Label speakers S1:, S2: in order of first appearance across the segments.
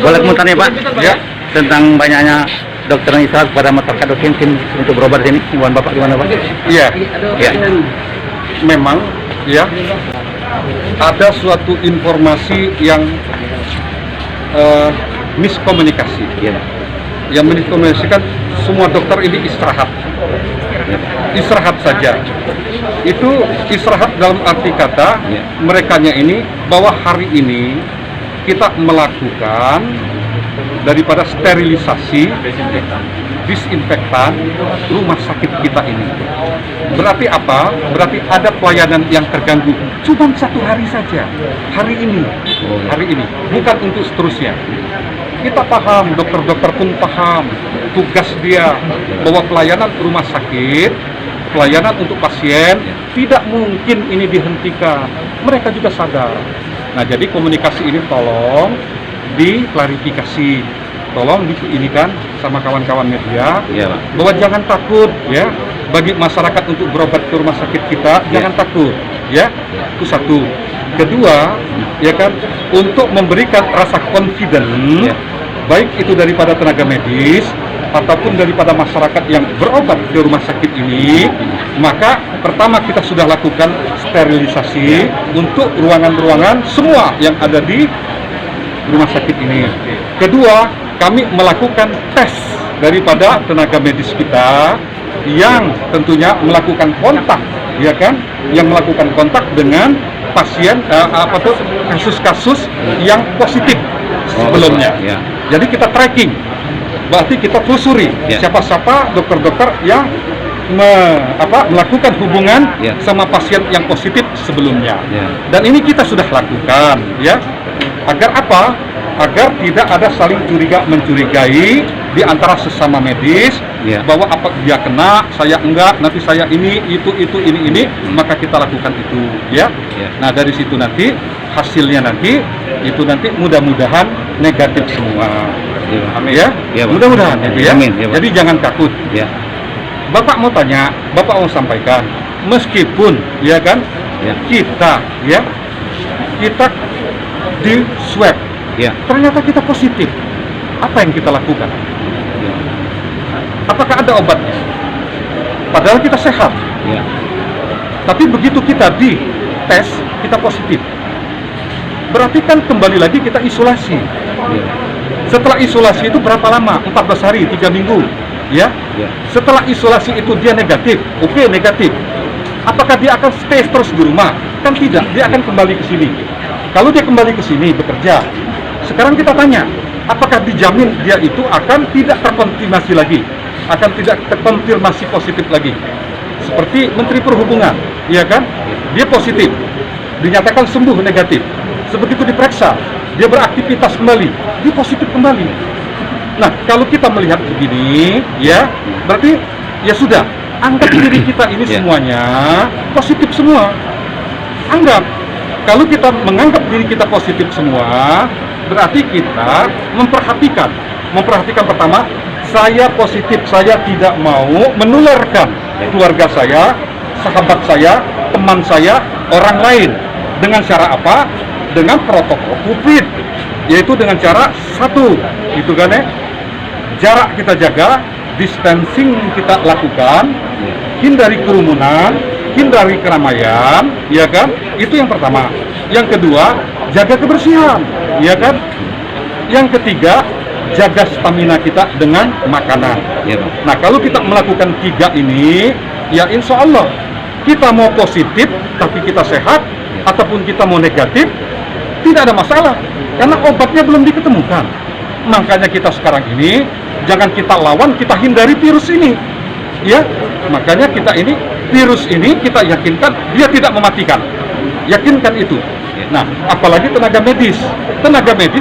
S1: Boleh komentar ya Pak?
S2: Ya.
S1: Tentang banyaknya dokter yang istirahat kepada masyarakat mungkin untuk berobat di sini. Iwan Bapak gimana Pak?
S2: Iya.
S1: Ya.
S2: Memang ya ada suatu informasi yang miskomunikasi.
S1: Iya.
S2: Yang miskomunikasikan semua dokter ini istirahat. Istirahat saja. Itu istirahat dalam arti kata merekanya ini bahwa hari ini kita melakukan daripada sterilisasi disinfektan rumah sakit kita ini. Berarti apa? Berarti ada pelayanan yang terganggu. Cuma satu hari saja. Hari ini, bukan untuk seterusnya. Kita paham, dokter-dokter pun paham tugas dia bahwa pelayanan rumah sakit, pelayanan untuk pasien tidak mungkin ini dihentikan. Mereka juga sadar. Nah, jadi komunikasi ini tolong diklarifikasi, tolong diinikan sama kawan-kawan media bahwa jangan takut ya bagi masyarakat untuk berobat ke rumah sakit kita, jangan takut ya. Itu satu. Kedua, ya kan, untuk memberikan rasa confident baik itu daripada tenaga medis ataupun daripada masyarakat yang berobat di rumah sakit ini, maka pertama kita sudah lakukan sterilisasi untuk ruangan-ruangan semua yang ada di rumah sakit ini. Kedua, kami melakukan tes daripada tenaga medis kita yang tentunya melakukan kontak, ya kan, yang melakukan kontak dengan pasien kasus-kasus yang positif sebelumnya. Jadi kita tracking, berarti kita telusuri siapa-siapa dokter-dokter yang melakukan hubungan sama pasien yang positif sebelumnya. Dan ini kita sudah lakukan, ya. Agar apa? Agar tidak ada saling mencurigai di antara sesama medis bahwa apa dia kena, saya enggak, nanti saya ini, ini, maka kita lakukan itu, ya. Nah, dari situ nanti hasilnya nanti itu nanti mudah-mudahan negatif semua. Amin ya. Mudah-mudahan itu ya. Jadi jangan takut. Bapak mau tanya, Bapak mau sampaikan, meskipun ya kan kita di swab, ternyata kita positif, apa yang kita lakukan? Apakah ada obatnya? Padahal kita sehat. Tapi begitu kita di tes, kita positif. Berarti kan kembali lagi kita isolasi. Setelah isolasi itu berapa lama? 14 hari, 3 minggu. Setelah isolasi itu dia negatif, oke, negatif. Apakah dia akan stay terus di rumah? Kan tidak, dia akan kembali ke sini. Kalau dia kembali ke sini bekerja, sekarang kita tanya, apakah dijamin dia itu akan tidak terkonfirmasi lagi, akan tidak terkonfirmasi positif lagi? Seperti Menteri Perhubungan, ya kan? Dia positif, dinyatakan sembuh negatif. Sebegitu diperiksa, dia beraktivitas kembali, dia positif kembali. Nah, kalau kita melihat begini, ya, berarti ya sudah, anggap diri kita ini semuanya positif semua. Anggap, kalau kita menganggap diri kita positif semua, berarti kita memperhatikan pertama, saya positif, saya tidak mau menularkan keluarga saya, sahabat saya, teman saya, orang lain. Dengan cara apa? Dengan protokol COVID, yaitu dengan cara satu, itu kan ya, jarak kita jaga, distancing kita lakukan, hindari kerumunan, hindari keramaian, ya kan? Itu yang pertama. Yang kedua, jaga kebersihan, ya kan? Yang ketiga, jaga stamina kita dengan makanan. Nah, kalau kita melakukan 3 ini, ya insya Allah kita mau positif tapi kita sehat, ataupun kita mau negatif, tidak ada masalah, karena obatnya belum diketemukan. Makanya kita sekarang ini jangan kita lawan, kita hindari virus ini, ya. Makanya kita ini virus ini kita yakinkan dia tidak mematikan, yakinkan itu. Nah, apalagi tenaga medis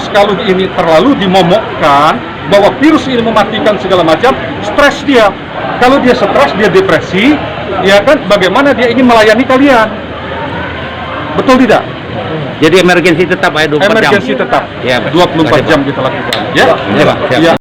S2: kalau ini terlalu dimomokkan bahwa virus ini mematikan segala macam, stres dia. Kalau dia stres, dia depresi, ya kan? Bagaimana dia ingin melayani kalian? Betul tidak?
S1: Jadi emergensi tetap 24 jam.
S2: Emergensi tetap. 24 jam kita lakukan. Ya.
S1: Pak.